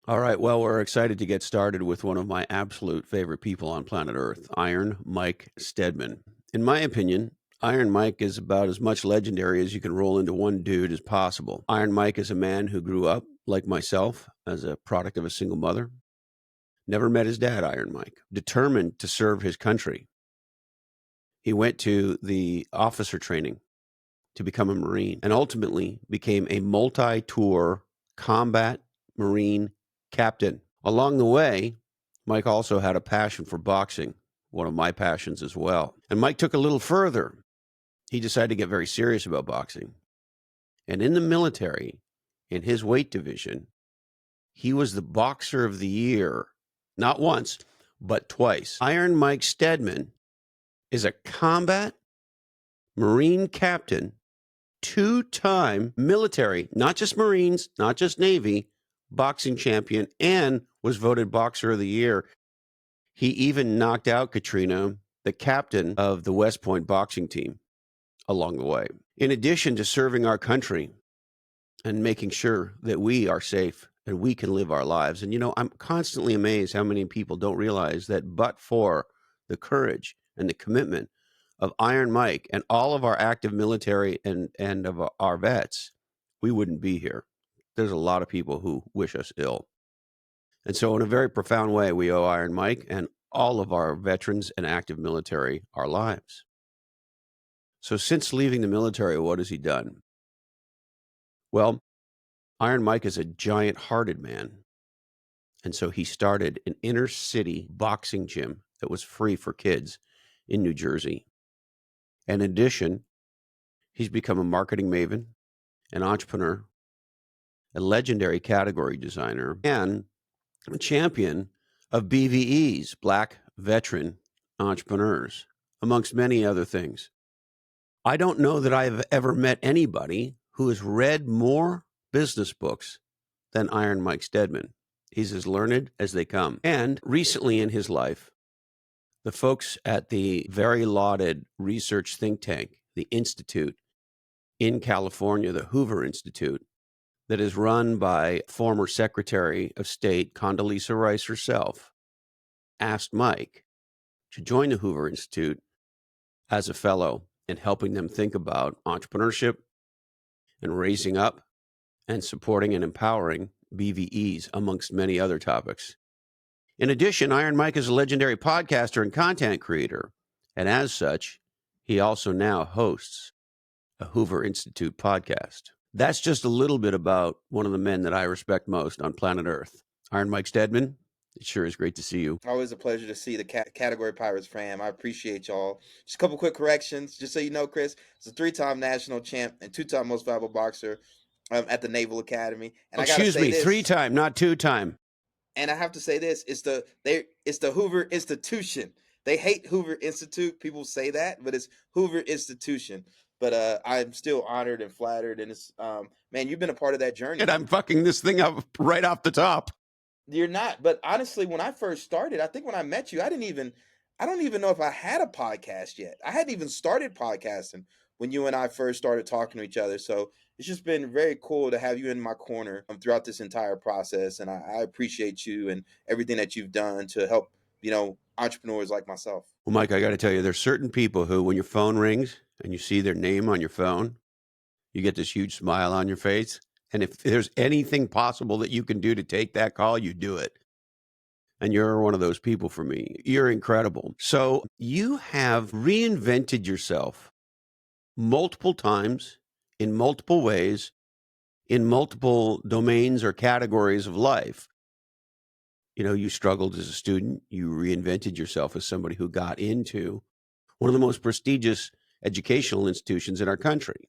All right. Well, we're excited to get started with one of my absolute favorite people on planet Earth, Iron Mike Steadman. In my opinion, Iron Mike is about as much legendary as you can roll into one dude as possible. Iron Mike is a man who grew up, like myself, as a product of a single mother. Never met his dad, Iron Mike. Determined to serve his country. He went to the officer training to become a Marine and ultimately became a multi-tour combat Marine captain. Along the way, Mike also had a passion for boxing, one of my passions as well. And Mike took a little further. He decided to get very serious about boxing. And in the military, in his weight division, he was the boxer of the year, not once, but twice. Iron Mike Steadman is a combat Marine captain, two-time military, not just Marines, not just Navy, boxing champion, and was voted Boxer of the Year. He even knocked out Katrina, the captain of the West Point boxing team, along the way. In addition to serving our country and making sure that we are safe and we can live our lives. And, I'm constantly amazed how many people don't realize that but for the courage and the commitment of Iron Mike and all of our active military and of our vets, we wouldn't be here. There's a lot of people who wish us ill. And so in a very profound way, we owe Iron Mike and all of our veterans and active military our lives. So since leaving the military, what has he done? Well, Iron Mike is a giant-hearted man. And so he started an inner city boxing gym that was free for kids in New Jersey. In addition, he's become a marketing maven, an entrepreneur, a legendary category designer, and a champion of BVEs, Black Veteran Entrepreneurs, amongst many other things. I don't know that I've ever met anybody who has read more business books than Iron Mike Steadman. He's as learned as they come. And recently in his life, the folks at the very lauded research think tank, the Institute in California, the Hoover Institute, that is run by former Secretary of State Condoleezza Rice herself, asked Mike to join the Hoover Institute as a fellow and helping them think about entrepreneurship and raising up and supporting and empowering BVEs, amongst many other topics. In addition, Iron Mike is a legendary podcaster and content creator, and as such, he also now hosts a Hoover Institute podcast. That's just a little bit about one of the men that I respect most on planet Earth. Iron Mike Steadman, it sure is great to see you. Always a pleasure to see the Category Pirates fam. I appreciate y'all. Just a couple quick corrections. Just so you know, Chris, it's a 3-time national champ and 2-time most valuable boxer at the Naval Academy. And I gotta Excuse say me, this. 3-time, not 2-time. And I have to say this: it's the Hoover Institution. They hate Hoover Institute. People say that, but it's Hoover Institution. But I'm still honored and flattered, and it's man, you've been a part of that journey. And I'm fucking this thing up right off the top. You're not, but honestly, when I first started, I think when I met you, I don't even know if I had a podcast yet. I hadn't even started podcasting when you and I first started talking to each other. So it's just been very cool to have you in my corner throughout this entire process, and I appreciate you and everything that you've done to help entrepreneurs like myself. Well, Mike, I got to tell you, there's certain people who, when your phone rings and you see their name on your phone, you get this huge smile on your face. And if there's anything possible that you can do to take that call, you do it. And you're one of those people for me. You're incredible. So you have reinvented yourself multiple times, in multiple ways, in multiple domains or categories of life. You struggled as a student. You reinvented yourself as somebody who got into one of the most prestigious educational institutions in our country.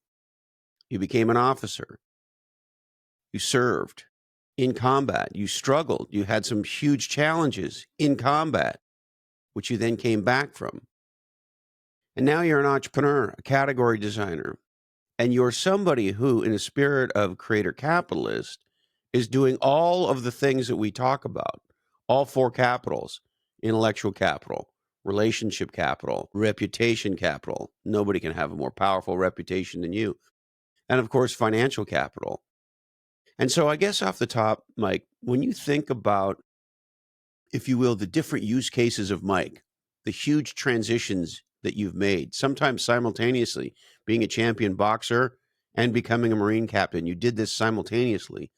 You became an officer. You served in combat. You struggled. You had some huge challenges in combat, which you then came back from. And now you're an entrepreneur, a category designer, and you're somebody who, in a spirit of creator capitalist, is doing all of the things that we talk about, all 4 capitals: intellectual capital, relationship capital, reputation capital. Nobody can have a more powerful reputation than you. And of course, financial capital. And so I guess off the top, Mike, when you think about, if you will, the different use cases of Mike, the huge transitions that you've made, sometimes simultaneously being a champion boxer and becoming a Marine captain, you did this simultaneously.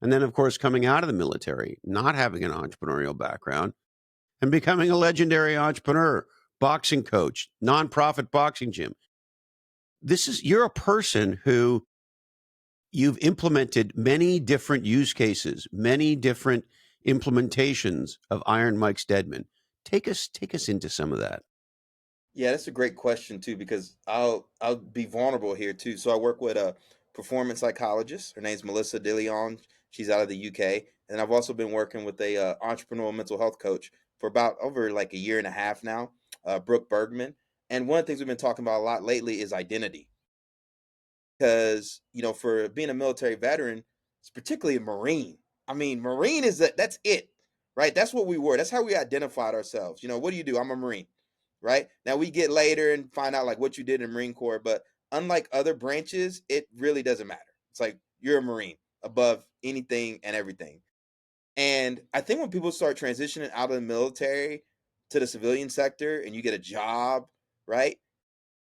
And then, of course, coming out of the military, not having an entrepreneurial background, and becoming a legendary entrepreneur, boxing coach, nonprofit boxing gym. You're a person who you've implemented many different use cases, many different implementations of Iron Mike Steadman. Take us into some of that. Yeah, that's a great question too, because I'll be vulnerable here too. So I work with a performance psychologist. Her name's Melissa DeLeon. She's out of the UK, and I've also been working with a entrepreneurial mental health coach for about over like a year and a half now, Brooke Bergman. And one of the things we've been talking about a lot lately is identity, because for being a military veteran, it's particularly a Marine. I mean, Marine is that's it, right? That's what we were. That's how we identified ourselves. What do you do? I'm a Marine, right? Now we get later and find out like what you did in Marine Corps, but unlike other branches, it really doesn't matter. It's like you're a Marine above anything and everything. And I think when people start transitioning out of the military to the civilian sector and you get a job, right?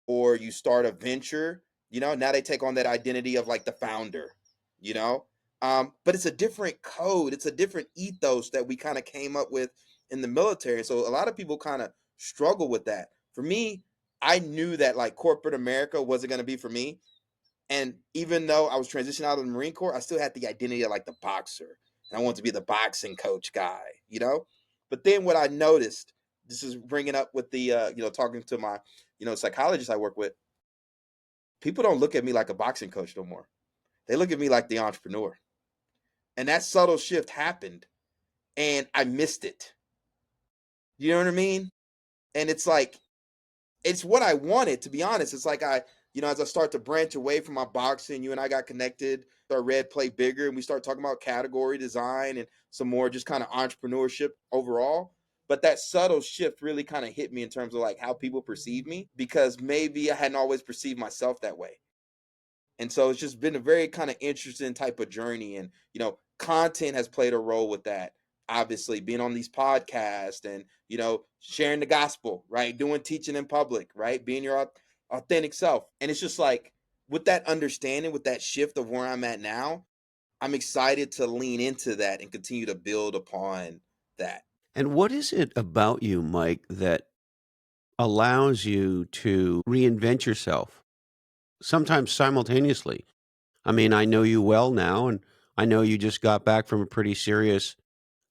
Or you start a venture, now they take on that identity of like the founder, you know. But it's a different code, it's a different ethos that we kind of came up with in the military. So a lot of people kind of struggle with that. For me, I knew that like corporate America wasn't going to be for me. And even though I was transitioning out of the Marine Corps, I still had the identity of like the boxer. And I wanted to be the boxing coach guy, But then what I noticed, this is bringing up with the, talking to my, psychologist I work with, people don't look at me like a boxing coach no more. They look at me like the entrepreneur. And that subtle shift happened and I missed it. You know what I mean? And it's like, it's what I wanted, to be honest. It's like as I start to branch away from my boxing, you and I got connected, our Red Play Bigger, and we start talking about category design and some more just kind of entrepreneurship overall. But that subtle shift really kind of hit me in terms of like how people perceive me, because maybe I hadn't always perceived myself that way. And so it's just been a very kind of interesting type of journey. And, content has played a role with that. Obviously, being on these podcasts and, sharing the gospel, right? Doing teaching in public, right? Being your authentic self. And it's just like with that understanding, with that shift of where I'm at now, I'm excited to lean into that and continue to build upon that. And what is it about you, Mike, that allows you to reinvent yourself, sometimes simultaneously? I mean, I know you well now, and I know you just got back from a pretty serious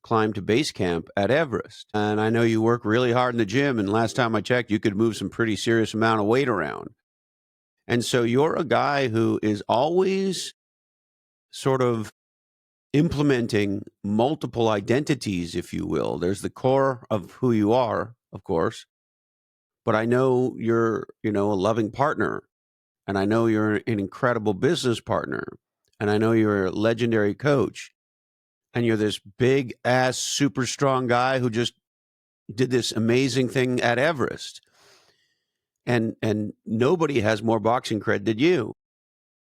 climb to base camp at Everest. And I know you work really hard in the gym. And last time I checked, you could move some pretty serious amount of weight around. And so you're a guy who is always sort of implementing multiple identities, if you will. There's the core of who you are, of course, but I know you're, a loving partner, and I know you're an incredible business partner, and I know you're a legendary coach, and you're this big ass, super strong guy who just did this amazing thing at Everest. And nobody has more boxing cred than you.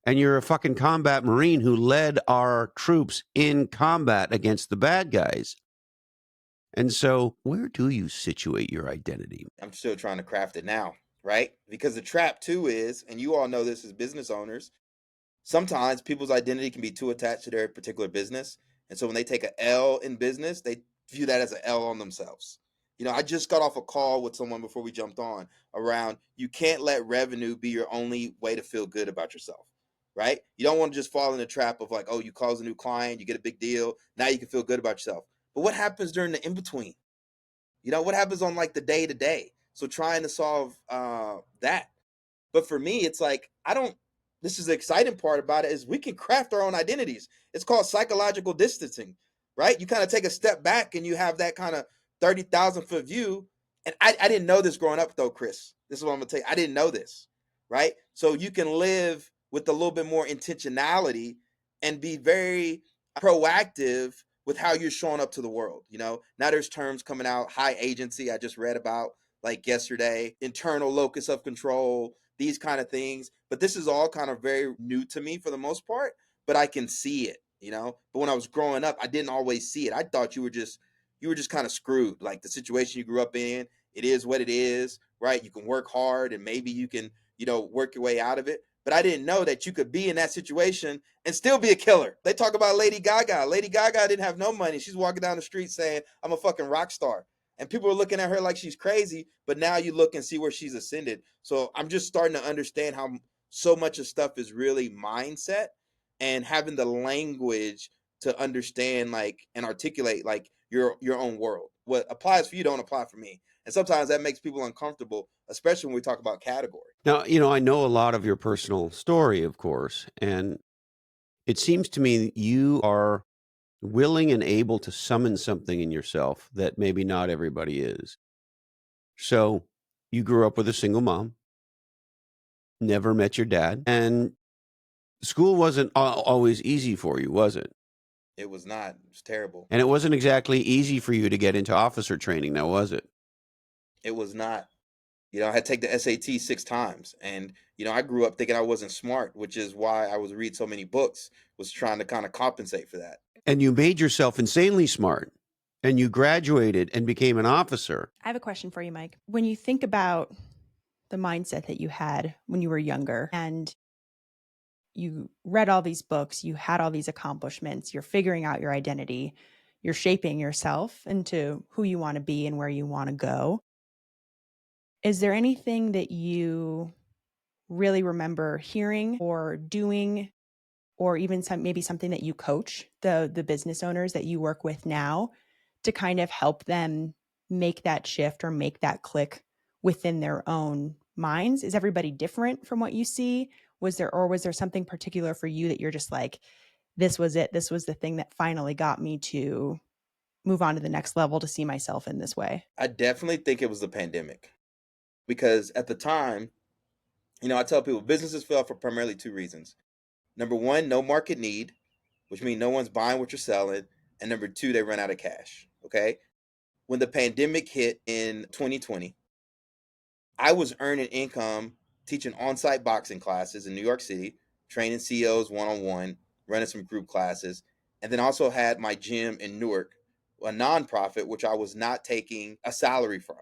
And you're a fucking combat Marine who led our troops in combat against the bad guys. And so, where do you situate your identity? I'm still trying to craft it now, right? Because the trap too is, and you all know this as business owners, sometimes people's identity can be too attached to their particular business. And so when they take a L in business, they view that as an L on themselves. I just got off a call with someone before we jumped on around you can't let revenue be your only way to feel good about yourself, right? You don't want to just fall in the trap of like, oh, you close a new client, you get a big deal, now you can feel good about yourself. But what happens during the in between? What happens on like the day to day? So trying to solve that. But for me, it's like I don't. This is the exciting part about it is we can craft our own identities. It's called psychological distancing, right? You kind of take a step back and you have that kind of 30,000 foot view. And I didn't know this growing up though, Chris. This is what I'm gonna tell you. I didn't know this, right? So you can live with a little bit more intentionality and be very proactive with how you're showing up to the world. Now there's terms coming out, high agency. I just read about like yesterday, internal locus of control, these kind of things. But this is all kind of very new to me for the most part, but I can see it. But when I was growing up, I didn't always see it. I thought you were just kind of screwed. Like the situation you grew up in, it is what it is, right? You can work hard and maybe you can, work your way out of it. But I didn't know that you could be in that situation and still be a killer. They talk about Lady Gaga. Lady Gaga didn't have no money. She's walking down the street saying, "I'm a fucking rock star." And people are looking at her like she's crazy, but now you look and see where she's ascended. So I'm just starting to understand how so much of stuff is really mindset, and having the language to understand, like, and articulate, like, your own world. What applies for you don't apply for me. And sometimes that makes people uncomfortable, especially when we talk about category. Now, I know a lot of your personal story, of course, and it seems to me that you are willing and able to summon something in yourself that maybe not everybody is. So you grew up with a single mom, never met your dad, and school wasn't always easy for you, was it? It was not. It was terrible. And it wasn't exactly easy for you to get into officer training, now was it? It was not. I had to take the SAT 6 times, and I grew up thinking I wasn't smart, which is why I was read so many books. Was trying to kind of compensate for that. And you made yourself insanely smart, and you graduated and became an officer. I have a question for you, Mike. When you think about the mindset that you had when you were younger and you read all these books, you had all these accomplishments, you're figuring out your identity, you're shaping yourself into who you want to be and where you want to go. Is there anything that you really remember hearing or doing, or even maybe something that you coach the business owners that you work with now to kind of help them make that shift or make that click within their own minds? Is everybody different from what you see? Was there something particular for you that you're just like, this was it, this was the thing that finally got me to move on to the next level, to see myself in this way? I definitely think it was the pandemic, because at the time, I tell people businesses fail for primarily 2 reasons. Number one, no market need, which means no one's buying what you're selling. And number two, they run out of cash. Okay. When the pandemic hit in 2020, I was earning income teaching on site boxing classes in New York City, training CEOs one on one, running some group classes, and then also had my gym in Newark, a nonprofit, which I was not taking a salary from.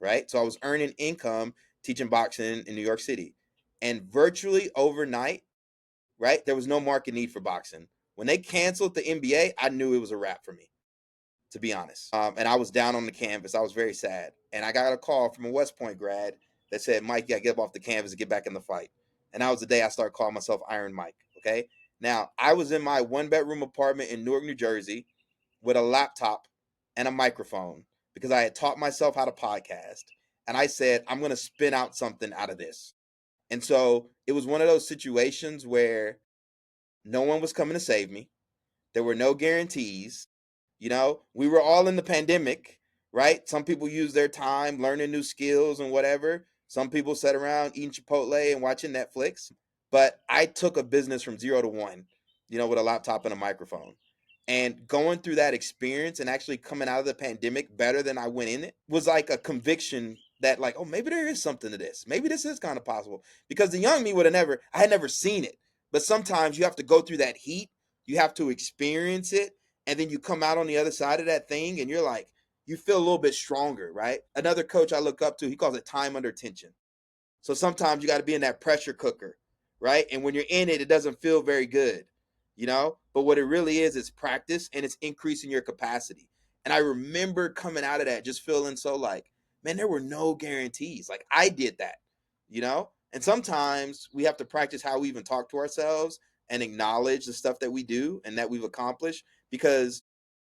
Right. So I was earning income teaching boxing in New York City. And virtually overnight, right, there was no market need for boxing. When they canceled the NBA, I knew it was a wrap for me, to be honest. And I was down on the canvas. I was very sad. And I got a call from a West Point grad that said, "Mike, you got to get up off the canvas and get back in the fight." And that was the day I started calling myself Iron Mike. Okay. Now, I was in my 1 bedroom apartment in Newark, New Jersey with a laptop and a microphone because I had taught myself how to podcast. And I said, I'm going to spin out something out of this. And so it was one of those situations where no one was coming to save me. There were no guarantees. We were all in the pandemic, right? Some people use their time learning new skills and whatever. Some people sat around eating Chipotle and watching Netflix. But I took a business from 0 to 1, with a laptop and a microphone. And going through that experience and actually coming out of the pandemic better than I went in it was like a conviction that, like, oh, maybe there is something to this. Maybe this is kind of possible. Because the young me I had never seen it. But sometimes you have to go through that heat. You have to experience it. And then you come out on the other side of that thing and you're like, you feel a little bit stronger, right? Another coach I look up to, he calls it time under tension. So sometimes you got to be in that pressure cooker, right? And when you're in it, it doesn't feel very good, But what it really is, it's practice and it's increasing your capacity. And I remember coming out of that just feeling so like, man, there were no guarantees. Like I did that. And sometimes we have to practice how we even talk to ourselves and acknowledge the stuff that we do and that we've accomplished, because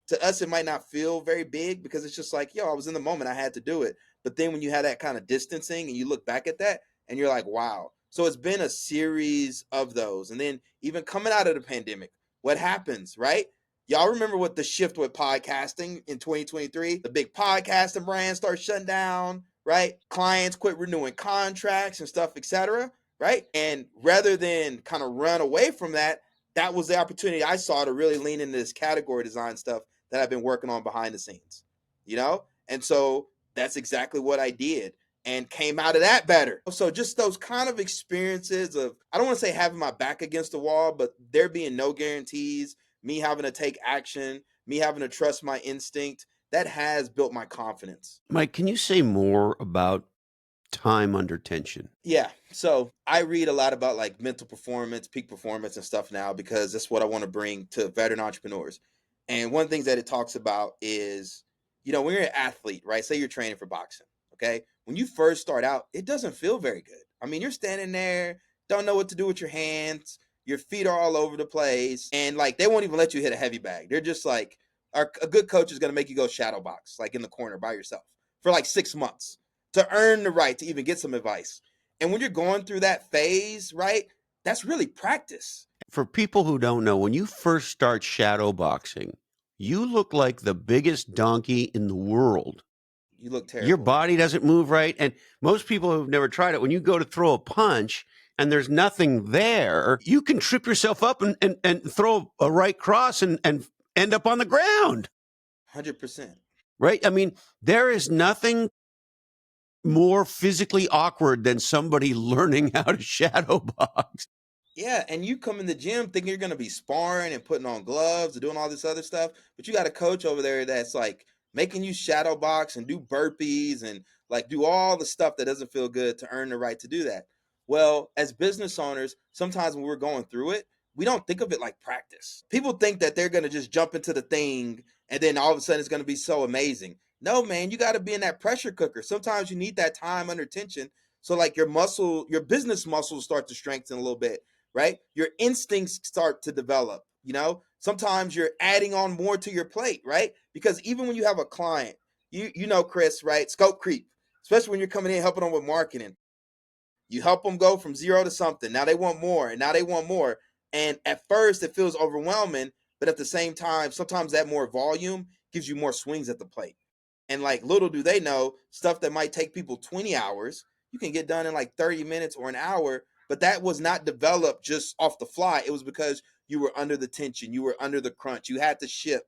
to us it might not feel very big because it's just like, yo, I was in the moment, I had to do it. But then when you have that kind of distancing and you look back at that and you're like, wow. So it's been a series of those. And then even coming out of the pandemic, what happens, right? Y'all remember what the shift with podcasting in 2023? The big podcasting brands start shutting down, right? Clients quit renewing contracts and stuff, etc. Right? And rather than kind of run away from that, that was the opportunity I saw to really lean into this category design stuff that I've been working on behind the scenes. And so that's exactly what I did and came out of that better. So just those kind of experiences of, I don't want to say having my back against the wall, but there being no guarantees, me having to take action, me having to trust my instinct, that has built my confidence. Mike, can you say more about time under tension? Yeah. So I read a lot about like mental performance, peak performance, and stuff now because that's what I want to bring to veteran entrepreneurs. And one of the things that it talks about is, when you're an athlete, right? Say you're training for boxing, okay? When you first start out, it doesn't feel very good. I mean, you're standing there, don't know what to do with your hands, your feet are all over the place, and like they won't even let you hit a heavy bag. They're just like, a good coach is going to make you go shadow box, like in the corner by yourself for like 6 months to earn the right to even get some advice. And when you're going through that phase, right, that's really practice. For people who don't know, when you first start shadow boxing, you look like the biggest donkey in the world. You look Your terrible. body doesn't move right. And most people who've never tried it, when you go to throw a punch and there's nothing there, you can trip yourself up and throw a right cross and end up on the ground. 100%. Right? I mean, there is nothing more physically awkward than somebody learning how to shadow box. Yeah, and you come in the gym thinking you're going to be sparring and putting on gloves and doing all this other stuff, but you got a coach over there that's like making you shadow box and do burpees and like do all the stuff that doesn't feel good to earn the right to do that. Well, as business owners, sometimes when we're going through it, we don't think of it like practice. People think that they're going to just jump into the thing and then all of a sudden it's going to be so amazing. No, man, you got to be in that pressure cooker. Sometimes you need that time under tension. So like your business muscles start to strengthen a little bit, right? Your instincts start to develop. Sometimes you're adding on more to your plate, right? Because even when you have a client, Chris, right? Scope creep, especially when you're coming in helping them with marketing. You help them go from zero to something. Now they want more, and now they want more. And at first, it feels overwhelming, but at the same time, sometimes that more volume gives you more swings at the plate. And like little do they know, stuff that might take people 20 hours, you can get done in like 30 minutes or an hour. But that was not developed just off the fly. It was because you were under the tension, you were under the crunch, you had to ship,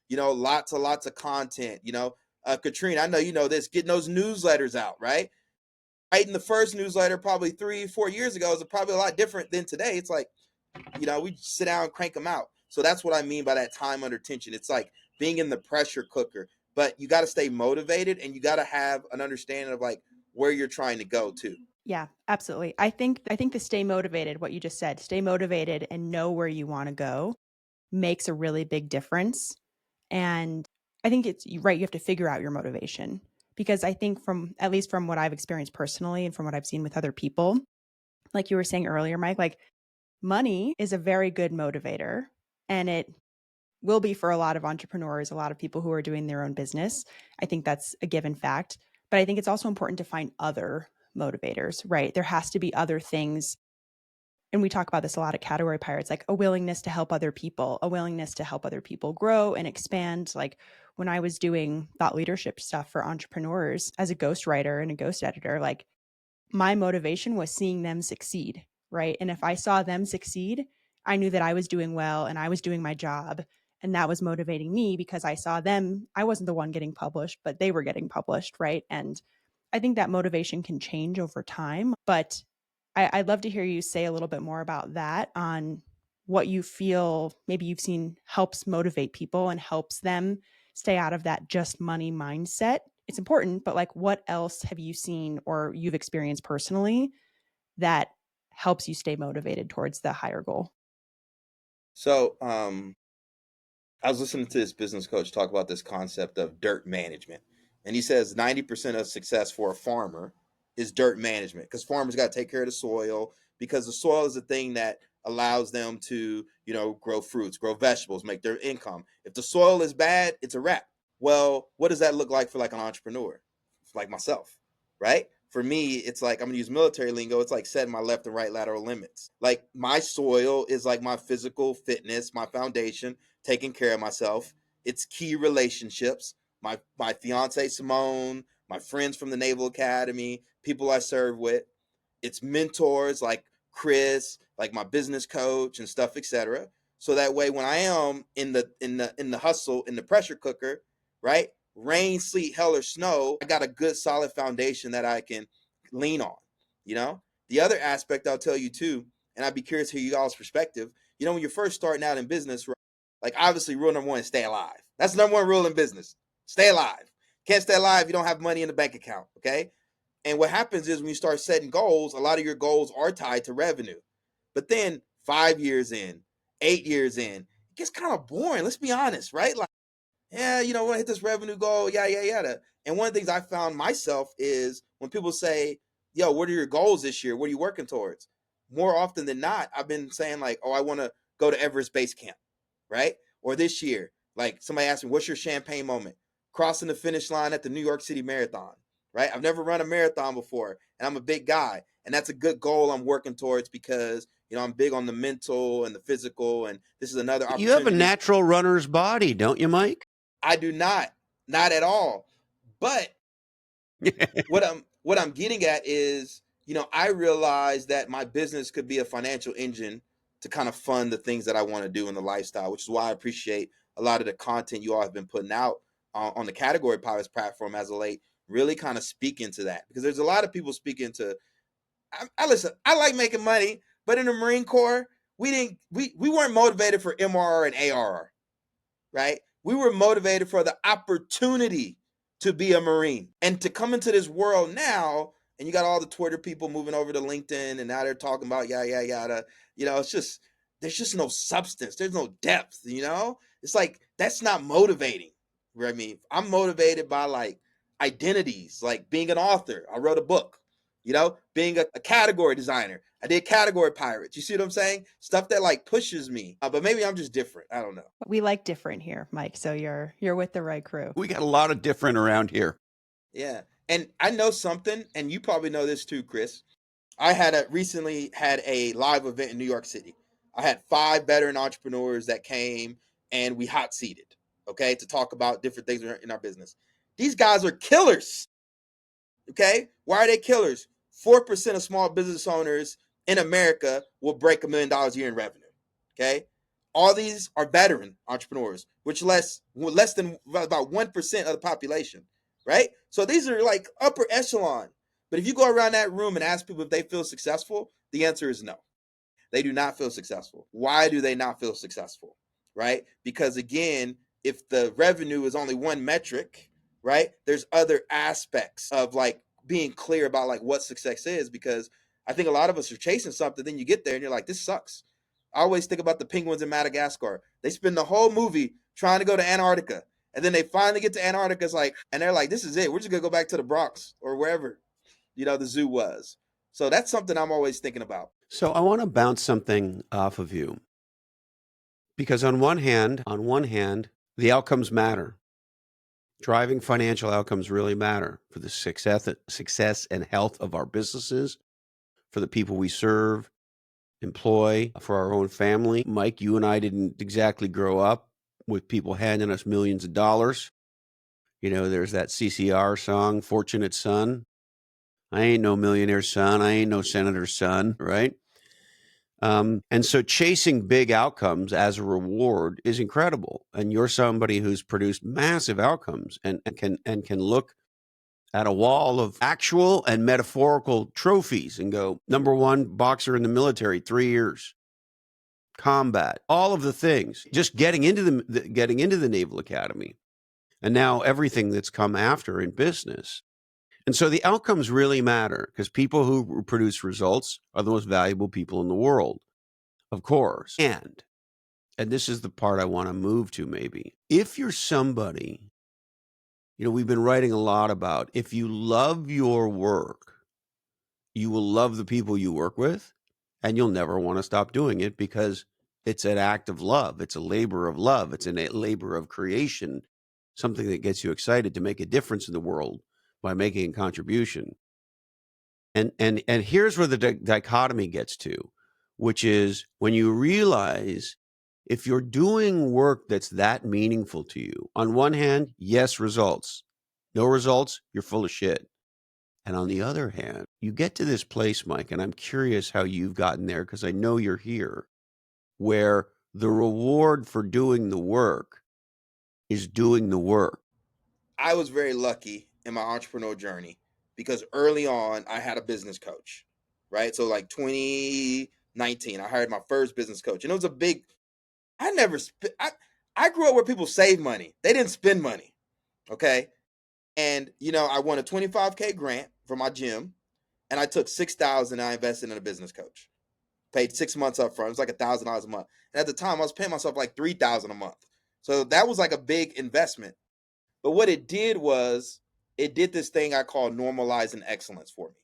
lots of content. Katrina, I know you know this, getting those newsletters out, right? Writing the first newsletter probably 3-4 years ago is probably a lot different than today. It's like, we sit down and crank them out. So that's what I mean by that time under tension. It's like being in the pressure cooker, but you got to stay motivated and you got to have an understanding of like where you're trying to go to. Yeah, absolutely. I think the stay motivated, what you just said, stay motivated and know where you want to go makes a really big difference. And I think it's right. You have to figure out your motivation because I think at least from what I've experienced personally and from what I've seen with other people, like you were saying earlier, Mike, like money is a very good motivator and it will be for a lot of entrepreneurs, a lot of people who are doing their own business. I think that's a given fact. But I think it's also important to find other motivators, right? There has to be other things. And we talk about this a lot at Category Pirates, like a willingness to help other people, a willingness to help other people grow and expand. Like when I was doing thought leadership stuff for entrepreneurs as a ghostwriter and a ghost editor, like my motivation was seeing them succeed, right? And if I saw them succeed, I knew that I was doing well and I was doing my job. And that was motivating me because I saw them. I wasn't the one getting published, but they were getting published, right? And I think that motivation can change over time. But I'd love to hear you say a little bit more about that on what you feel maybe you've seen helps motivate people and helps them stay out of that just money mindset. It's important, but like what else have you seen or you've experienced personally that helps you stay motivated towards the higher goal? So, I was listening to this business coach talk about this concept of dirt management. And he says 90% of success for a farmer is dirt management because farmers got to take care of the soil because the soil is the thing that allows them to, grow fruits, grow vegetables, make their income. If the soil is bad, it's a wrap. Well, what does that look like for like an entrepreneur? Like myself, right? For me, it's like I'm gonna use military lingo. It's like setting my left and right lateral limits. Like my soil is like my physical fitness, my foundation, taking care of myself. It's key relationships. My fiance Simone, my friends from the Naval Academy, people I serve with. It's mentors like Chris, like my business coach and stuff, etc. So that way, when I am in the hustle, in the pressure cooker, right? Rain, sleet, hell, or snow, I got a good solid foundation that I can lean on. The other aspect I'll tell you too, and I'd be curious to hear you all's perspective. When you're first starting out in business, right? Like, obviously, rule number one is stay alive. That's the number one rule in business. Stay alive. Can't stay alive if you don't have money in the bank account, okay? And what happens is when you start setting goals, a lot of your goals are tied to revenue. But then 5 years in, 8 years in, it gets kind of boring. Let's be honest, right? Like, yeah, you know, want to hit this revenue goal, yada. And one of the things I found myself is when people say, yo, what are your goals this year? What are you working towards? More often than not, I've been saying like, oh, I want to go to Everest Base Camp, right? Or this year, like somebody asked me, what's your champagne moment? Crossing the finish line at the New York City Marathon, right? I've never run a marathon before, and I'm a big guy. And that's a good goal I'm working towards because, you know, I'm big on the mental and the physical. And this is another You have a opportunity. natural runner's body, don't you, Mike? I do not at all. But what I'm getting at is, you know, I realize that my business could be a financial engine to kind of fund the things that I want to do in the lifestyle, which is why I appreciate a lot of the content you all have been putting out on the Category Pilots platform as of late, really kind of speaking to that, because there's a lot of people speaking to. I listen. I like making money, but in the Marine Corps, we weren't motivated for MRR and ARR, right? We were motivated for the opportunity to be a Marine and to come into this world now. And you got all the Twitter people moving over to LinkedIn, and now they're talking about yada. You know, it's just there's just no substance. There's no depth. You know, it's like that's not motivating. I mean, I'm motivated by like identities, like being an author. I wrote a book. You know, being a category designer. I did Category Pirates. You see what I'm saying? Stuff that like pushes me. But maybe I'm just different. I don't know. We like different here, Mike. So you're with the right crew. We got a lot of different around here. Yeah. And I know something, and you probably know this too, Chris. I recently had a live event in New York City. I had 5 veteran entrepreneurs that came and we hot seated, okay, to talk about different things in our business. These guys are killers. Okay. Why are they killers? 4% of small business owners in America will break $1 million a year in revenue. Okay. All these are veteran entrepreneurs, which less than about 1% of the population. Right. So these are like upper echelon. But if you go around that room and ask people if they feel successful, the answer is no. They do not feel successful. Why do they not feel successful? Right? Because again, if the revenue is only one metric, right, there's other aspects of like being clear about like what success is, because I think a lot of us are chasing something, then you get there and you're like, this sucks. I always think about the penguins in Madagascar. They spend the whole movie trying to go to Antarctica, and then they finally get to Antarctica, and they're like, this is it. We're just gonna go back to the Bronx or wherever, you know, the zoo was. So that's something I'm always thinking about. So I want to bounce something off of you, because on one hand, the outcomes matter. Driving financial outcomes really matter for the success and health of our businesses, for the people we serve, employ, for our own family. Mike, you and I didn't exactly grow up with people handing us millions of dollars. You know, there's that CCR song, Fortunate Son. I ain't no millionaire's son. I ain't no senator's son, right? And so chasing big outcomes as a reward is incredible. And you're somebody who's produced massive outcomes and can look at a wall of actual and metaphorical trophies and go, number 1 boxer in the military, 3 years, combat, all of the things, just getting into the Naval Academy, and now everything that's come after in business. And so the outcomes really matter, because people who produce results are the most valuable people in the world, of course. And this is the part I want to move to maybe. If you're somebody, you know, we've been writing a lot about, if you love your work, you will love the people you work with, and you'll never want to stop doing it, because it's an act of love. It's a labor of love. It's a labor of creation, something that gets you excited to make a difference in the world by making a contribution. And here's where the dichotomy gets to, which is when you realize if you're doing work that's that meaningful to you, on one hand, yes, results. No results, you're full of shit. And on the other hand, you get to this place, Mike, and I'm curious how you've gotten there, because I know you're here, where the reward for doing the work is doing the work. I was very lucky in my entrepreneurial journey because early on I had a business coach, right? So like 2019, I hired my first business coach, and it was a big. I never. I grew up where people save money. They didn't spend money. Okay. And, I won a 25K grant for my gym, and I took 6,000 and I invested in a business coach. Paid 6 months up front. It was like $1,000 a month. And at the time, I was paying myself like 3,000 a month. So that was like a big investment. But what it did was it did this thing I call normalizing excellence for me,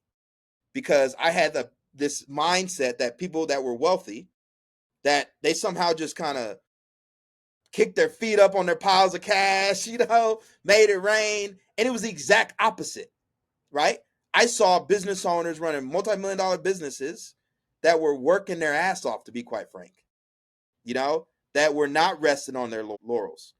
because I had this mindset that people that were wealthy, that they somehow just kind of kicked their feet up on their piles of cash, made it rain. And it was the exact opposite, right? I saw business owners running multi-million-dollar businesses that were working their ass off, to be quite frank, that were not resting on their laurels.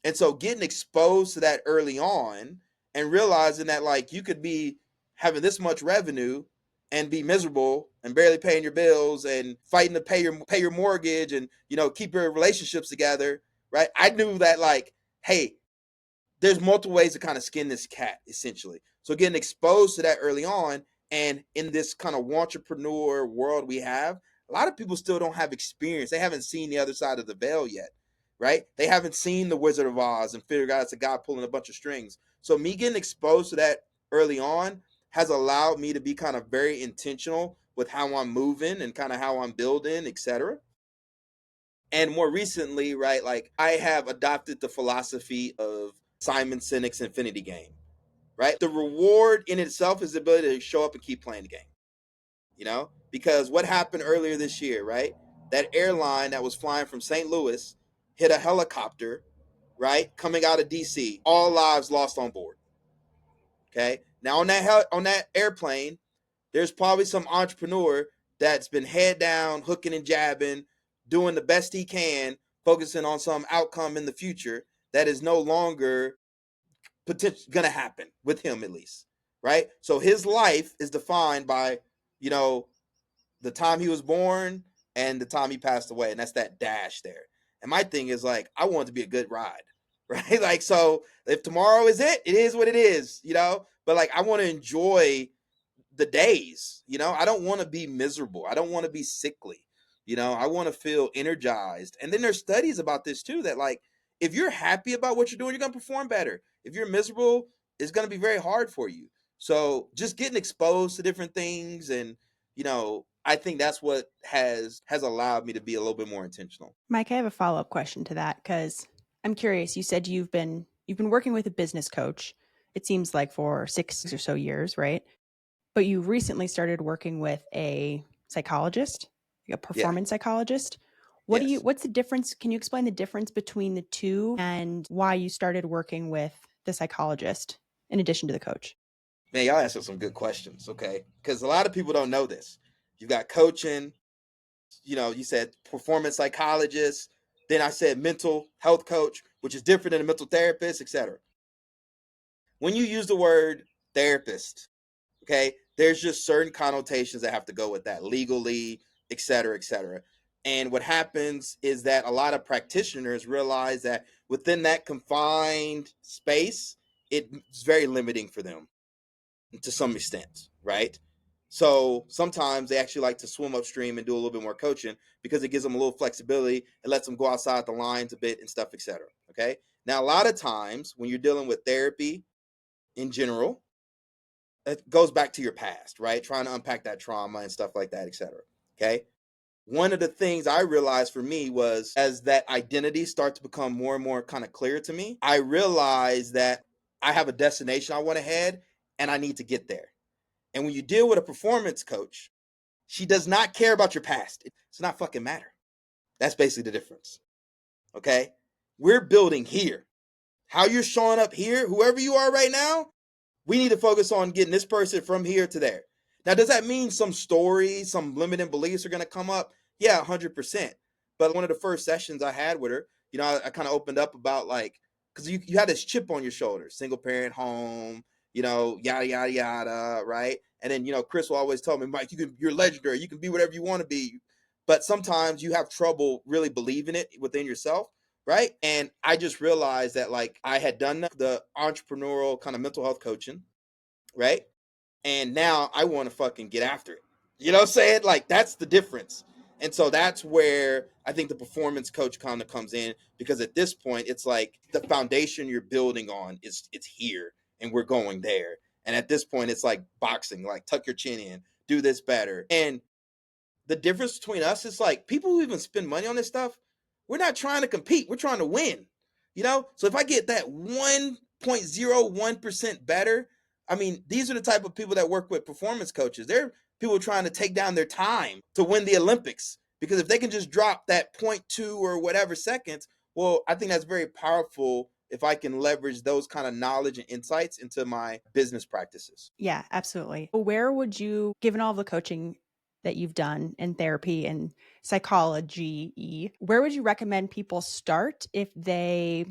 And so getting exposed to that early on and realizing that like you could be having this much revenue and be miserable and barely paying your bills and fighting to pay your mortgage and keep your relationships together, right? I knew that like, hey, there's multiple ways to kind of skin this cat, essentially. So getting exposed to that early on, and in this kind of entrepreneur world we have, a lot of people still don't have experience. They haven't seen the other side of the veil yet, right? They haven't seen the Wizard of Oz and figured out it's a guy pulling a bunch of strings. So me getting exposed to that early on has allowed me to be kind of very intentional with how I'm moving and kind of how I'm building, etc. And more recently, right, like I have adopted the philosophy of Simon Sinek's Infinity Game, right? The reward in itself is the ability to show up and keep playing the game, because what happened earlier this year, right? That airline that was flying from St. Louis hit a helicopter, right, coming out of DC. All lives lost on board. Okay. Now on that airplane, there's probably some entrepreneur that's been head down, hooking and jabbing, doing the best he can, focusing on some outcome in the future that is no longer potentially going to happen with him, at least, right? So his life is defined by, the time he was born and the time he passed away, and that's that dash there. And my thing is like, I want it to be a good ride, right? Like, so if tomorrow is it is what it is, But like, I want to enjoy the days, I don't want to be miserable. I don't want to be sickly. I want to feel energized. And then there's studies about this too, that like, if you're happy about what you're doing, you're going to perform better. If you're miserable, it's going to be very hard for you. So just getting exposed to different things, and I think that's what has allowed me to be a little bit more intentional. Mike, I have a follow-up question to that, because I'm curious. You said you've been working with a business coach, it seems like, for 6 or so years, right? But you recently started working with a psychologist, a performance psychologist. Yes. What's the difference? Can you explain the difference between the two and why you started working with the psychologist in addition to the coach? Man, y'all answer some good questions, okay? Because a lot of people don't know this. You've got coaching, you said performance psychologist. Then I said mental health coach, which is different than a mental therapist, etc. When you use the word therapist, okay, there's just certain connotations that have to go with that legally, etc., etc. And what happens is that a lot of practitioners realize that within that confined space, it's very limiting for them to some extent, right? So sometimes they actually like to swim upstream and do a little bit more coaching, because it gives them a little flexibility. It lets them go outside the lines a bit and stuff, etc. Okay. Now, a lot of times when you're dealing with therapy in general, it goes back to your past, right? Trying to unpack that trauma and stuff like that, etc. Okay. One of the things I realized for me was, as that identity starts to become more and more kind of clear to me, I realized that I have a destination I want to head, and I need to get there. And when you deal with a performance coach, she does not care about your past. It's not fucking matter. That's basically the difference. Okay? We're building here. How you're showing up here, whoever you are right now, we need to focus on getting this person from here to there. Now, does that mean some stories, some limiting beliefs are going to come up? Yeah, 100%. But one of the first sessions I had with her, I kind of opened up about like, because you had this chip on your shoulder, single parent home, yada, yada, yada, right? And then, Chris will always tell me, Mike, you're legendary. You can be whatever you want to be. But sometimes you have trouble really believing it within yourself, right? And I just realized that like I had done the entrepreneurial kind of mental health coaching, right? And now I want to fucking get after it. You know what I'm saying? Like, that's the difference. And so that's where I think the performance coach kind of comes in, because at this point it's like the foundation you're building on is it's here and we're going there. And at this point it's like boxing, like tuck your chin in, do this better. And the difference between us is like people who even spend money on this stuff, we're not trying to compete, we're trying to win. So if I get that 1.01% better, I mean, these are the type of people that work with performance coaches. They're people trying to take down their time to win the Olympics, because if they can just drop that 0.2 or whatever seconds, well, I think that's very powerful if I can leverage those kind of knowledge and insights into my business practices. Yeah, absolutely. Where would you, given all the coaching that you've done in therapy and psychology, where would you recommend people start if they,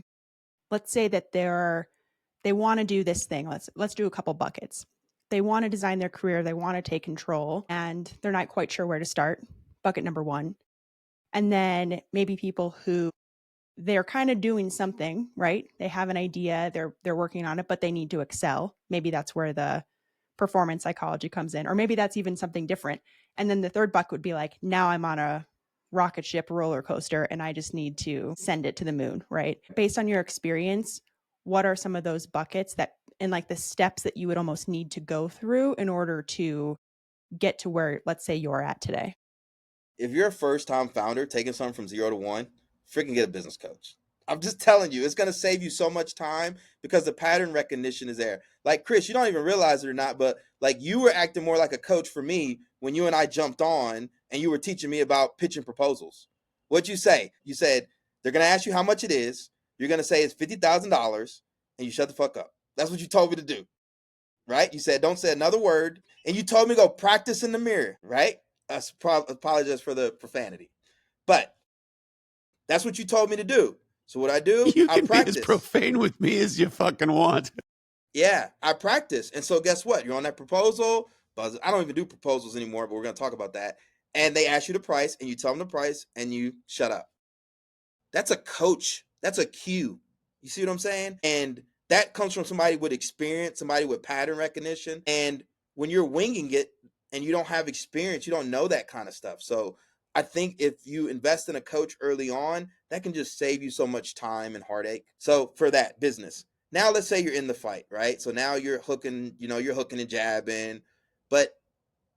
let's say that they want to do this thing. Let's do a couple buckets. They want to design their career, they want to take control, and they're not quite sure where to start. Bucket number one. And then maybe people who they're kind of doing something, right? They have an idea, they're working on it, but they need to excel. Maybe that's where the performance psychology comes in, or maybe that's even something different. And then the third bucket would be like, now I'm on a rocket ship roller coaster and I just need to send it to the moon, right? Based on your experience, what are some of those buckets that, and like the steps that you would almost need to go through in order to get to where, let's say, you're at today? If you're a first time founder taking something from 0 to 1, freaking get a business coach. I'm just telling you, it's going to save you so much time because the pattern recognition is there. Like, Chris, you don't even realize it or not, but like you were acting more like a coach for me when you and I jumped on and you were teaching me about pitching proposals. What'd you say? You said, they're going to ask you how much it is. You're going to say it's $50,000 and you shut the fuck up. That's what you told me to do, right? You said, don't say another word. And you told me to go practice in the mirror, right? I apologize for the profanity. But that's what you told me to do. So what I do, You I can be as practice. profane with me as you fucking want. Yeah, I practice. And so guess what? You're on that proposal. Buzz. I don't even do proposals anymore, but we're going to talk about that. And they ask you the price and you tell them the price and you shut up. That's a coach. That's a cue. You see what I'm saying? And that comes from somebody with experience, somebody with pattern recognition. And when you're winging it and you don't have experience, you don't know that kind of stuff. So I think if you invest in a coach early on, that can just save you so much time and heartache. So for that business, now let's say you're in the fight, right? So now you're hooking, you're hooking and jabbing, but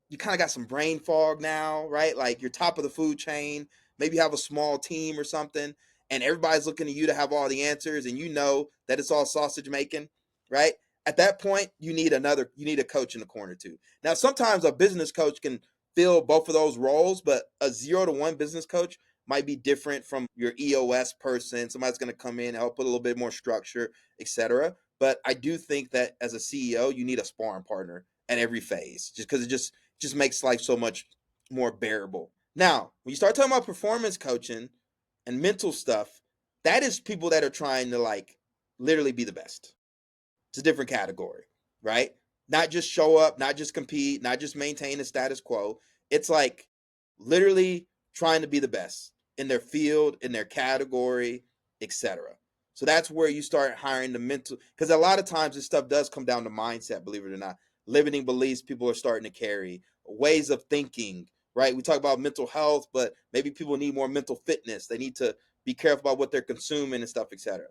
you kind of got some brain fog now, right? Like you're top of the food chain. Maybe you have a small team or something, and everybody's looking to you to have all the answers, and you know that it's all sausage making, right? At that point, you need a coach in the corner too. Now, sometimes a business coach can fill both of those roles, but a 0 to 1 business coach might be different from your EOS person. Somebody's going to come in, help put a little bit more structure, etc. But I do think that as a CEO, you need a sparring partner at every phase, just because it just makes life so much more bearable. Now, when you start talking about performance coaching and mental stuff, that is people that are trying to like literally be the best. It's a different category, right? Not just show up, not just compete, not just maintain the status quo. It's like literally trying to be the best in their field, in their category, etc. So that's where you start hiring the mental, because a lot of times this stuff does come down to mindset, believe it or not. Limiting beliefs people are starting to carry, ways of thinking, right? We talk about mental health, but maybe people need more mental fitness. They need to be careful about what they're consuming and stuff, etc.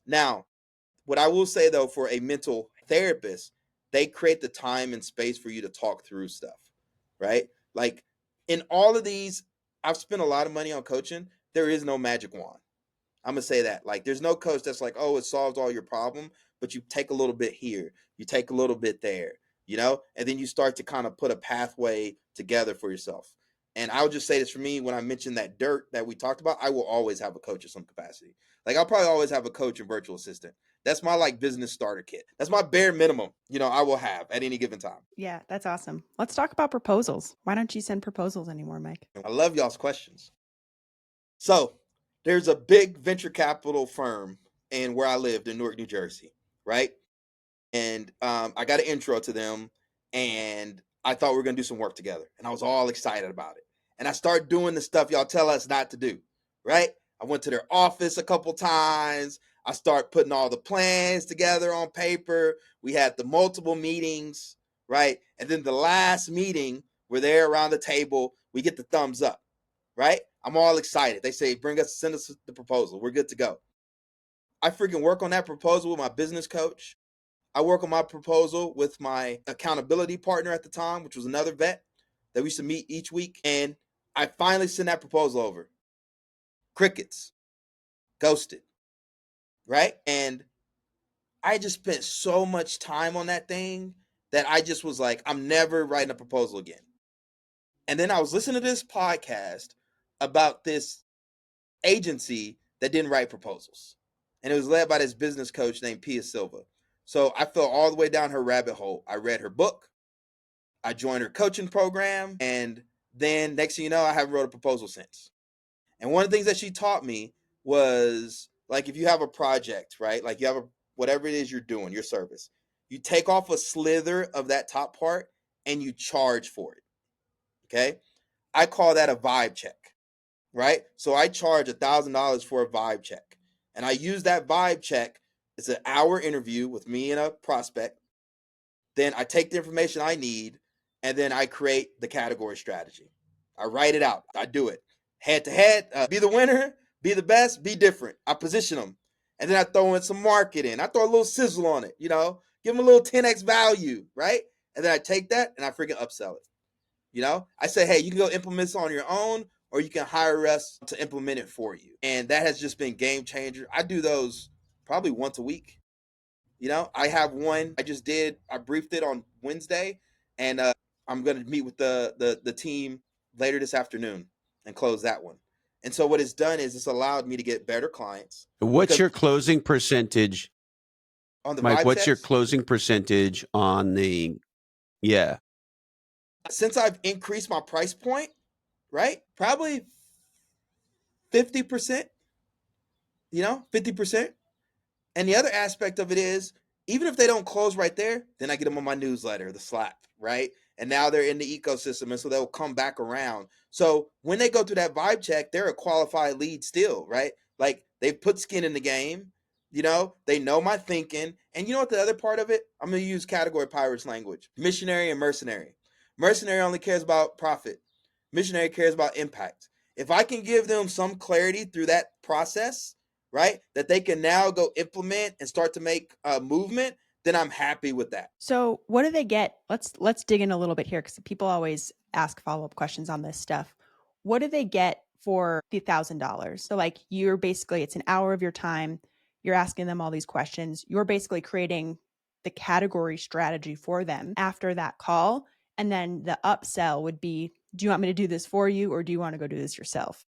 Now, what I will say though, for a mental therapist, they create the time and space for you to talk through stuff, right? Like in all of these, I've spent a lot of money on coaching. There is no magic wand. I'm gonna say that. Like, there's no coach that's like, oh, it solves all your problem, but you take a little bit here, you take a little bit there, and then you start to kind of put a pathway together for yourself. And I'll just say this for me, when I mentioned that dirt that we talked about, I will always have a coach of some capacity. Like, I'll probably always have a coach and virtual assistant. That's my like business starter kit. That's my bare minimum, I will have at any given time. Yeah, that's awesome. Let's talk about proposals. Why don't you send proposals anymore, Mike? I love y'all's questions. So there's a big venture capital firm in where I lived in Newark, New Jersey, right? And I got an intro to them, and I thought we were gonna do some work together, and I was all excited about it. And I started doing the stuff y'all tell us not to do, right? I went to their office a couple times. I started putting all the plans together on paper. We had the multiple meetings, right? And then the last meeting, we're there around the table. We get the thumbs up. right? I'm all excited. They say, send us the proposal. We're good to go. I freaking work on that proposal with my business coach. I work on my proposal with my accountability partner at the time, which was another vet that we used to meet each week. And I finally sent that proposal over. Crickets. Ghosted. Right? And I just spent so much time on that thing that I just was like, I'm never writing a proposal again. And then I was listening to this podcast about this agency that didn't write proposals. And it was led by this business coach named Pia Silva. So I fell all the way down her rabbit hole. I read her book. I joined her coaching program. And then next thing you know, I haven't wrote a proposal since. And one of the things that she taught me was, like, if you have a project, right? Like you have whatever it is you're doing, your service, you take off a slither of that top part and you charge for it. Okay. I call that a vibe check, right? So I charge $1,000 for a vibe check. And I use that vibe check. It's an hour interview with me and a prospect. Then I take the information I need and then I create the category strategy. I write it out. I do it head to head. Be the winner, be the best, be different. I position them. And then I throw in some marketing. I throw a little sizzle on it, give them a little 10x value, right? And then I take that and I freaking upsell it. I say, hey, you can go implement this on your own or you can hire us to implement it for you. And that has just been game changer. I do those probably once a week. I have one I just did. I briefed it on Wednesday, and I'm going to meet with the team later this afternoon and close that one. And so what it's done is it's allowed me to get better clients. What's your closing percentage, on the Mike? vibe What's your checks? closing percentage on the? Yeah, Since I've increased my price point, right? Probably 50%, 50%. And the other aspect of it is, even if they don't close right there, then I get them on my newsletter, the Slap, right? And now they're in the ecosystem, and so they'll come back around. So when they go through that vibe check, they're a qualified lead still, right? Like they've put skin in the game, they know my thinking. And you know what the other part of it? I'm going to use category pirates language. Missionary and mercenary. Mercenary only cares about profit. Missionary cares about impact. If I can give them some clarity through that process, right, that they can now go implement and start to make a movement, then I'm happy with that. So what do they get? Let's dig in a little bit here because people always ask follow-up questions on this stuff. What do they get for the $1,000? So like it's an hour of your time. You're asking them all these questions. You're basically creating the category strategy for them after that call. And then the upsell would be, do you want me to do this for you or do you want to go do this yourself?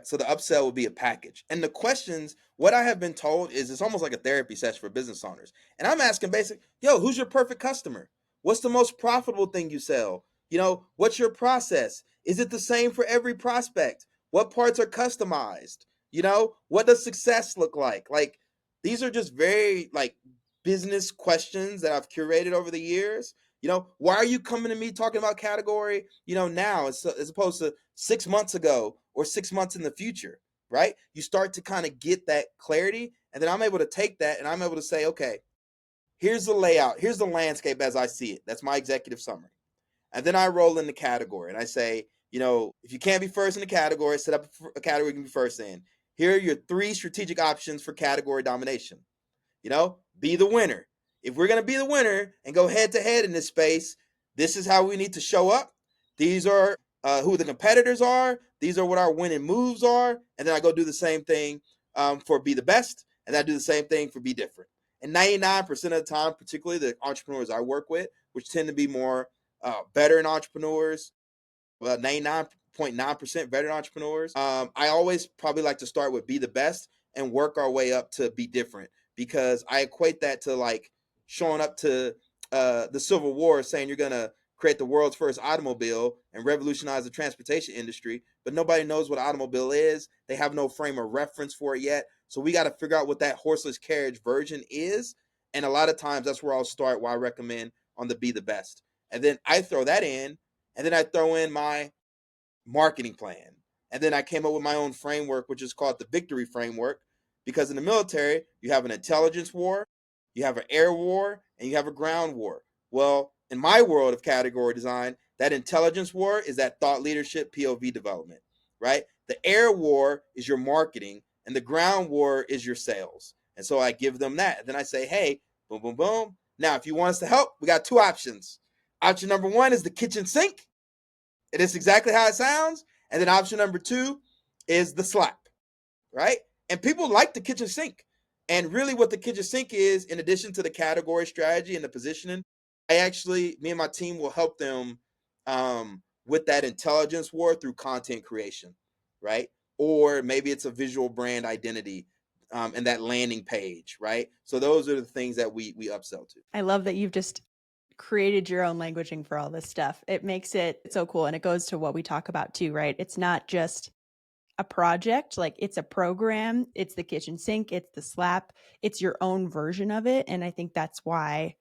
So the upsell will be a package. And the questions, what I have been told is it's almost like a therapy session for business owners. And I'm asking who's your perfect customer? What's the most profitable thing you sell? What's your process? Is it the same for every prospect? What parts are customized? What does success look like? Like, these are just very business questions that I've curated over the years. Why are you coming to me talking about category, now as opposed to 6 months ago or 6 months in the future, right? You start to kind of get that clarity. And then I'm able to take that and I'm able to say, okay, here's the layout. Here's the landscape as I see it. That's my executive summary. And then I roll in the category and I say, if you can't be first in the category, set up a category you can be first in. Here are your 3 strategic options for category domination. Be the winner. If we're going to be the winner and go head to head in this space, this is how we need to show up. These are who the competitors are. These are what our winning moves are. And then I go do the same thing for be the best. And I do the same thing for be different. And 99% of the time, particularly the entrepreneurs I work with, which tend to be more veteran entrepreneurs, 99.9% veteran entrepreneurs, I always probably like to start with be the best and work our way up to be different, because I equate that to like showing up to the Civil War saying you're going to create the world's first automobile and revolutionize the transportation industry, but nobody knows what an automobile is. They have no frame of reference for it yet. So we got to figure out what that horseless carriage version is. And a lot of times that's where I'll start, where I recommend on the be the best. And then I throw that in, and then I throw in my marketing plan. And then I came up with my own framework, which is called the victory framework, because in the military, you have an intelligence war, you have an air war, and you have a ground war. Well, in my world of category design, that intelligence war is that thought leadership POV development. right? The air war is your marketing, and the ground war is your sales. And so I give them that. Then I say, hey, boom, boom, boom. Now, if you want us to help, we got two options. Option number one is the kitchen sink. It is exactly how it sounds. And then option number two is the slap, right? And people like the kitchen sink. And really what the kitchen sink is, in addition to the category strategy and the positioning, me and my team will help them with that intelligence war through content creation, right? Or maybe it's a visual brand identity and that landing page, right? So those are the things that we upsell to. I love that you've just created your own languaging for all this stuff. It makes it so cool. And it goes to what we talk about too, right? It's not just a project, like it's a program, it's the kitchen sink, it's the slap, it's your own version of it. And I think that's why,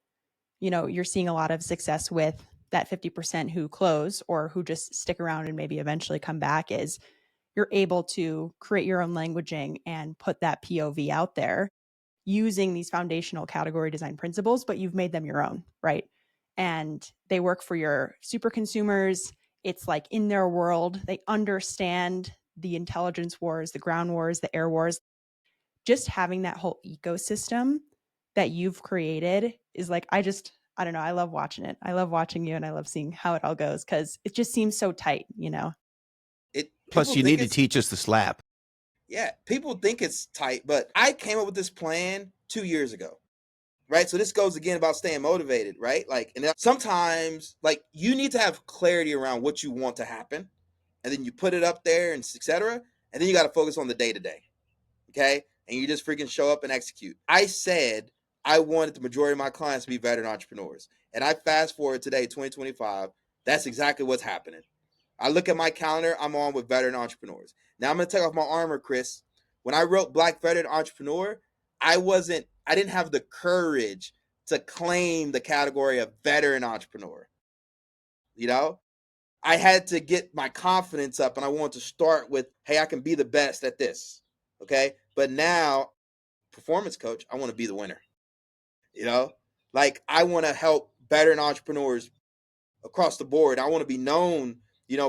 you're seeing a lot of success with that 50% who close or who just stick around and maybe eventually come back, is you're able to create your own languaging and put that POV out there using these foundational category design principles, but you've made them your own, right? And they work for your super consumers. It's like in their world, they understand the intelligence wars, the ground wars, the air wars. Just having that whole ecosystem that you've created is like, I don't know. I love watching it. I love watching you and I love seeing how it all goes because it just seems so tight, Plus, you need to teach us the slap. Yeah, people think it's tight, but I came up with this plan 2 years ago, right? So this goes again about staying motivated, right? Like, and sometimes, like, you need to have clarity around what you want to happen, and then you put it up there, and etc. And then you got to focus on the day to day, okay? And you just freaking show up and execute. I said I wanted the majority of my clients to be veteran entrepreneurs, and I fast forward today, 2025. That's exactly what's happening. I look at my calendar, I'm on with veteran entrepreneurs. Now I'm going to take off my armor, Chris. When I wrote Black Veteran Entrepreneur, I didn't have the courage to claim the category of veteran entrepreneur. I had to get my confidence up and I wanted to start with, hey, I can be the best at this. Okay. But now, performance coach, I want to be the winner. Like I want to help veteran entrepreneurs across the board. I want to be known,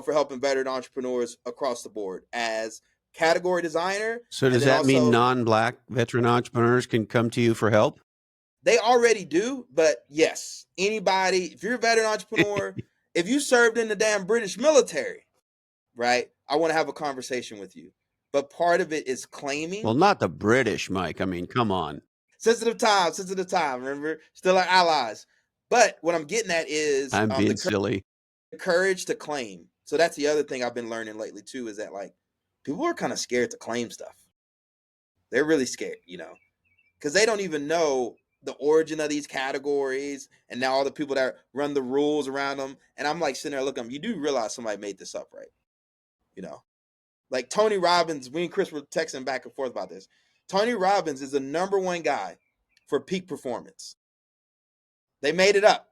for helping veteran entrepreneurs across the board as category designer. So does that mean non-Black veteran entrepreneurs can come to you for help? They already do, but yes, anybody, if you're a veteran entrepreneur, if you served in the damn British military, right? I want to have a conversation with you. But part of it is claiming. Well, not the British, Mike. I mean, come on. Sensitive time. Remember, still our allies. But what I'm getting at is I'm being silly. The courage to claim. So that's the other thing I've been learning lately too, is that like people are kind of scared to claim stuff. They're really scared, because they don't even know the origin of these categories and now all the people that run the rules around them. And I'm like sitting there looking, you do realize somebody made this up, right? Like Tony Robbins, me and Chris were texting back and forth about this. Tony Robbins is the #1 guy for peak performance. They made it up.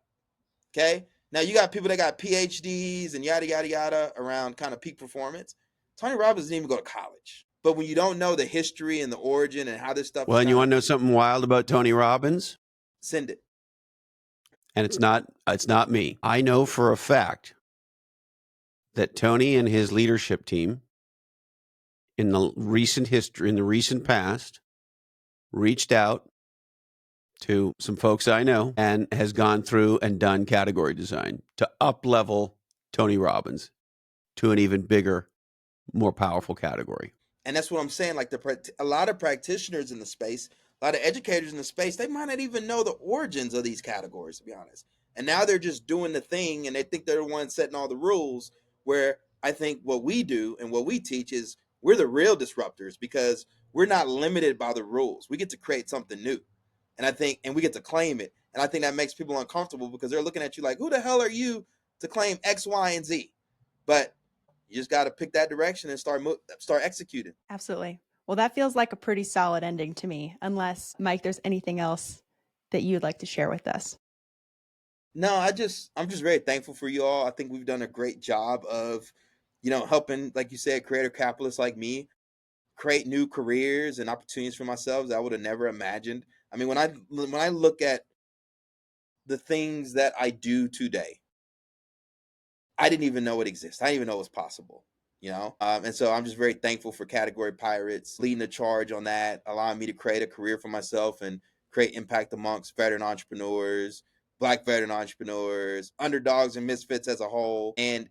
Okay. Now you got people that got PhDs and yada, yada, yada around kind of peak performance. Tony Robbins didn't even go to college. But when you don't know the history and the origin and how this stuff Well, and you want to know something wild about Tony Robbins? Send it. And it's not me. I know for a fact that Tony and his leadership team in the recent past, reached out to some folks I know and has gone through and done category design to up-level Tony Robbins to an even bigger, more powerful category. And that's what I'm saying. Like a lot of practitioners in the space, a lot of educators in the space, they might not even know the origins of these categories, to be honest. And now they're just doing the thing and they think they're the ones setting all the rules, where I think what we do and what we teach is we're the real disruptors, because we're not limited by the rules. We get to create something new. And we get to claim it. And I think that makes people uncomfortable because they're looking at you like, who the hell are you to claim X, Y, and Z? But you just got to pick that direction and start executing. Absolutely. Well, that feels like a pretty solid ending to me, unless, Mike, there's anything else that you'd like to share with us. No, I'm just very thankful for you all. I think we've done a great job of, helping, like you said, creator capitalists like me create new careers and opportunities for myself that I would have never imagined. I mean, when I look at the things that I do today, I didn't even know it exists. I didn't even know it was possible. And so I'm just very thankful for Category Pirates leading the charge on that, allowing me to create a career for myself and create impact amongst veteran entrepreneurs, Black veteran entrepreneurs, underdogs and misfits as a whole. And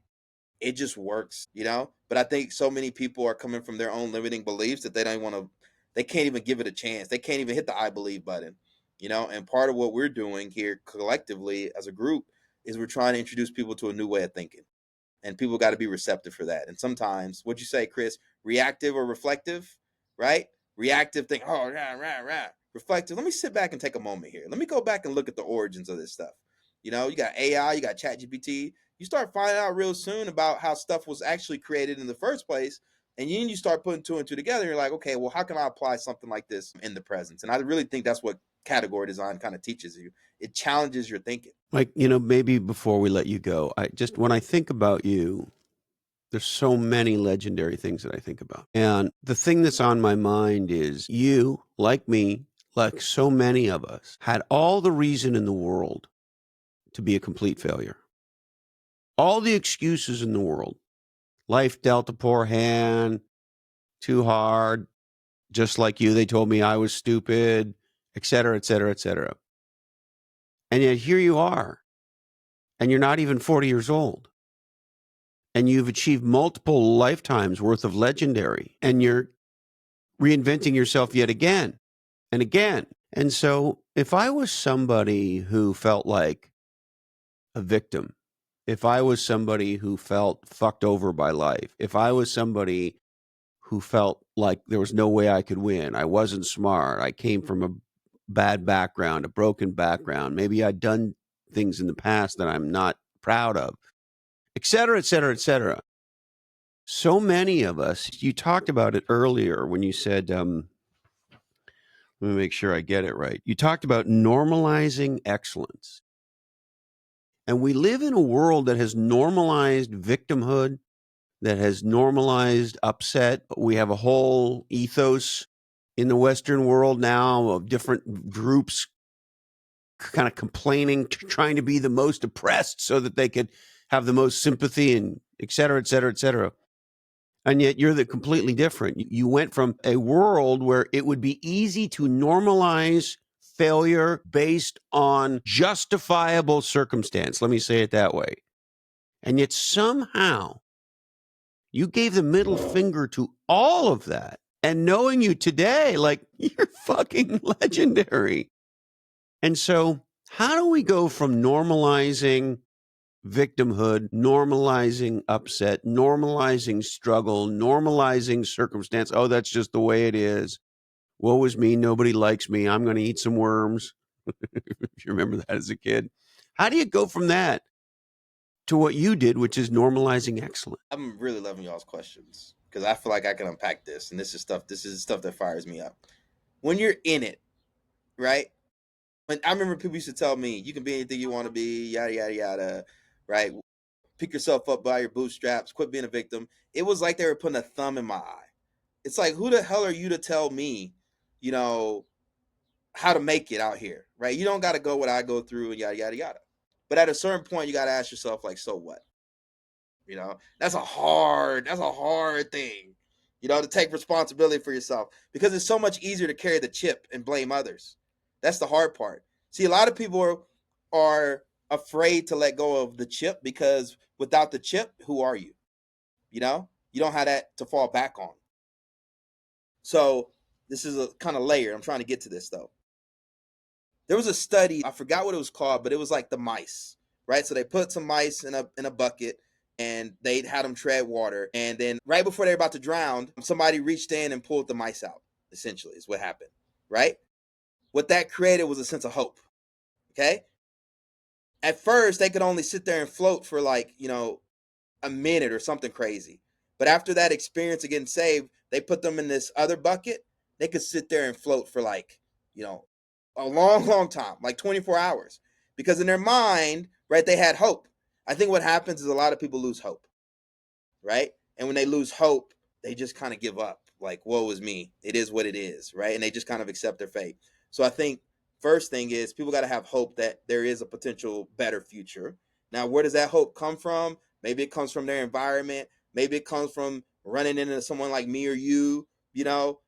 it just works. But I think so many people are coming from their own limiting beliefs that they can't even give it a chance. They can't even hit the I believe button. And part of what we're doing here collectively as a group is we're trying to introduce people to a new way of thinking. And people got to be receptive for that. And sometimes, what'd you say, Chris? Reactive or reflective, right? Reactive think, oh, rah, rah, rah. Reflective, let me sit back and take a moment here. Let me go back and look at the origins of this stuff. You got AI, you got ChatGPT. You start finding out real soon about how stuff was actually created in the first place. And then you start putting two and two together. And you're like, okay, well, how can I apply something like this in the present? And I really think that's what category design kind of teaches you. It challenges your thinking. Mike, maybe before we let you go, when I think about you, there's so many legendary things that I think about. And the thing that's on my mind is you, like me, like so many of us, had all the reason in the world to be a complete failure. All the excuses in the world. Life dealt a poor hand, too hard, just like you. They told me I was stupid, et cetera, et cetera, et cetera. And yet here you are, and you're not even 40 years old. And you've achieved multiple lifetimes worth of legendary, and you're reinventing yourself yet again and again. And so if I was somebody who felt like a victim, if I was somebody who felt fucked over by life, if I was somebody who felt like there was no way I could win, I wasn't smart, I came from a bad background, a broken background, maybe I'd done things in the past that I'm not proud of, et cetera, et cetera, et cetera. So many of us, you talked about it earlier when you said, let me make sure I get it right. You talked about normalizing excellence. And we live in a world that has normalized victimhood, that has normalized upset. We have a whole ethos in the Western world now of different groups kind of complaining, trying to be the most oppressed so that they could have the most sympathy and et cetera, et cetera, et cetera. And yet you're completely different. You went from a world where it would be easy to normalize failure based on justifiable circumstance. Let me say it that way. And yet somehow you gave the middle finger to all of that. And knowing you today, like, you're fucking legendary. And so how do we go from normalizing victimhood, normalizing upset, normalizing struggle, normalizing circumstance? Oh, that's just the way it is. Woe is me. Nobody likes me. I'm going to eat some worms. If you remember that as a kid. How do you go from that to what you did, which is normalizing excellence? I'm really loving y'all's questions because I feel like I can unpack this, and this is stuff that fires me up. When you're in it, right? When I remember people used to tell me, "You can be anything you want to be," yada yada yada, right? Pick yourself up by your bootstraps. Quit being a victim. It was like they were putting a thumb in my eye. It's like, who the hell are you to tell me, you know, how to make it out here, right? You don't got to go what I go through and yada yada yada. But at a certain point, you got to ask yourself, like, so what? That's a hard thing, to take responsibility for yourself because it's so much easier to carry the chip and blame others. That's the hard part. See, a lot of people are afraid to let go of the chip because without the chip, who are you? You don't have that to fall back on. So this is a kind of layer. I'm trying to get to this though. There was a study, I forgot what it was called, but it was like the mice, right? So they put some mice in a bucket and they had them tread water. And then right before they were about to drown, somebody reached in and pulled the mice out, essentially, is what happened, right? What that created was a sense of hope, okay? At first, they could only sit there and float for like, a minute or something crazy. But after that experience of getting saved, they put them in this other bucket. They could sit there and float for like, a long, long time, like 24 hours. Because in their mind, right, they had hope. I think what happens is a lot of people lose hope, right? And when they lose hope, they just kind of give up. Like, woe is me. It is what it is, right? And they just kind of accept their fate. So I think first thing is people got to have hope that there is a potential better future. Now, where does that hope come from? Maybe it comes from their environment. Maybe it comes from running into someone like me or you,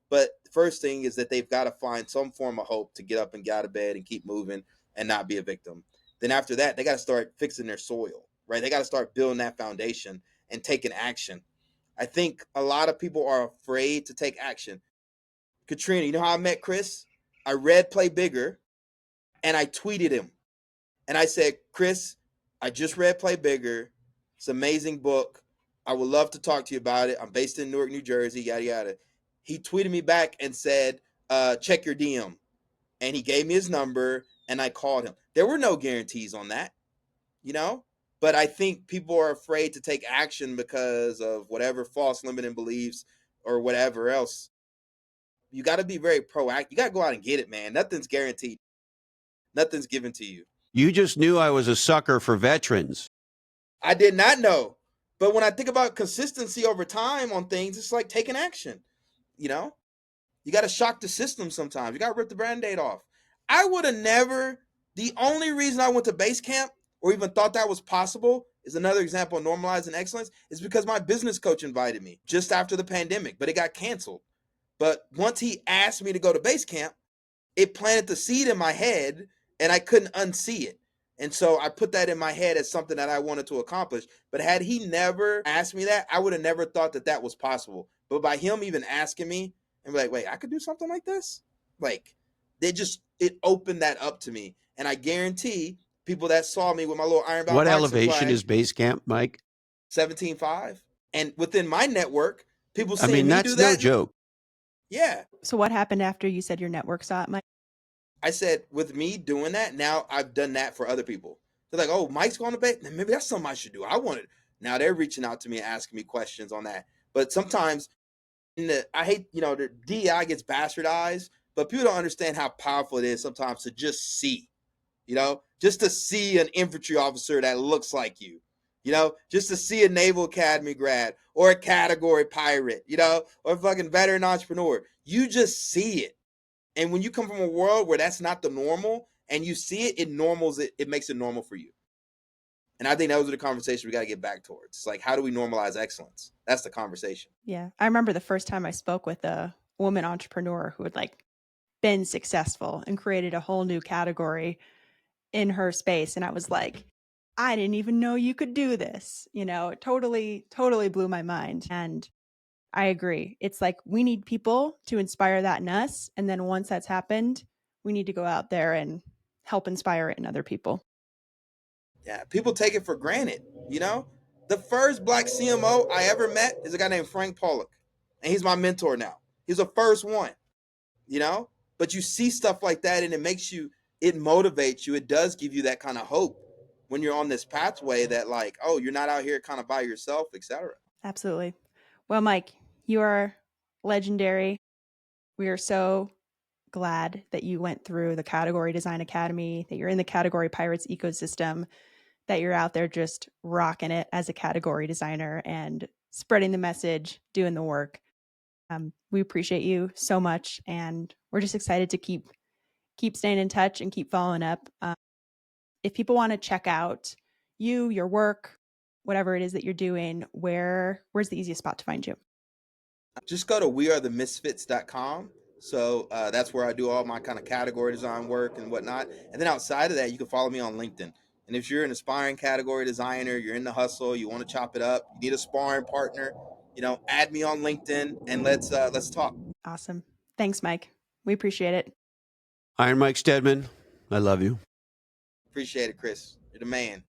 but the first thing is that they've got to find some form of hope to get up and get out of bed and keep moving and not be a victim. Then after that, they got to start fixing their soil, right? They got to start building that foundation and taking action. I think a lot of people are afraid to take action. Katrina, you know how I met Chris? I read Play Bigger and I tweeted him. And I said, Chris, I just read Play Bigger. It's an amazing book. I would love to talk to you about it. I'm based in Newark, New Jersey, yada, yada. He tweeted me back and said, check your DM. And he gave me his number and I called him. There were no guarantees on that, but I think people are afraid to take action because of whatever false limiting beliefs or whatever else. You got to be very proactive. You got to go out and get it, man. Nothing's guaranteed. Nothing's given to you. You just knew I was a sucker for veterans. I did not know. But when I think about consistency over time on things, it's like taking action. You got to shock the system sometimes. You got to rip the Band-Aid off. I would have never, the only reason I went to base camp or even thought that was possible is another example of normalizing excellence is because my business coach invited me just after the pandemic, but it got canceled. But once he asked me to go to base camp, it planted the seed in my head and I couldn't unsee it. And so I put that in my head as something that I wanted to accomplish. But had he never asked me that, I would have never thought that that was possible. But by him even asking me and be like, wait, I could do something like this? Like, it opened that up to me. And I guarantee people that saw me with my little Iron Bound What boxing elevation flag, is base camp, Mike? 17.5. And within my network, people I seeing mean, me that's do no that. joke. Yeah. So what happened after you said your network saw it, Mike? I said, with me doing that, now I've done that for other people. They're like, oh, Mike's going to bed. Maybe that's something I should do. I want it. Now they're reaching out to me and asking me questions on that. But sometimes, I hate, the DEI gets bastardized, but people don't understand how powerful it is sometimes to just see, just to see an infantry officer that looks like you, just to see a Naval Academy grad or a category pirate, or a fucking veteran entrepreneur. You just see it. And when you come from a world where that's not the normal and you see it, it makes it normal for you. And I think those are the conversations we got to get back towards. It's like, how do we normalize excellence? That's the conversation. Yeah. I remember the first time I spoke with a woman entrepreneur who had been successful and created a whole new category in her space. And I was like, I didn't even know you could do this. It totally, totally blew my mind. And I agree. It's like we need people to inspire that in us. And then once that's happened, we need to go out there and help inspire it in other people. Yeah, people take it for granted, The first black CMO I ever met is a guy named Frank Pollock. And he's my mentor now. He's the first one, But you see stuff like that and it motivates you. It does give you that kind of hope when you're on this pathway that you're not out here kind of by yourself, etc. Absolutely. Well, Mike, you are legendary. We are so glad that you went through the Category Design Academy, that you're in the Category Pirates ecosystem, that you're out there just rocking it as a category designer and spreading the message, doing the work. We appreciate you so much, and we're just excited to keep staying in touch and keep following up. If people want to check out you, your work, whatever it is that you're doing, where's the easiest spot to find you? Just go to wearethemisfits.com. So that's where I do all my kind of category design work and whatnot. And then outside of that, you can follow me on LinkedIn. And if you're an aspiring category designer, you're in the hustle, you want to chop it up, you need a sparring partner, add me on LinkedIn and let's talk. Awesome. Thanks, Mike. We appreciate it. Iron Mike Steadman, I love you. Appreciate it, Chris. You're the man.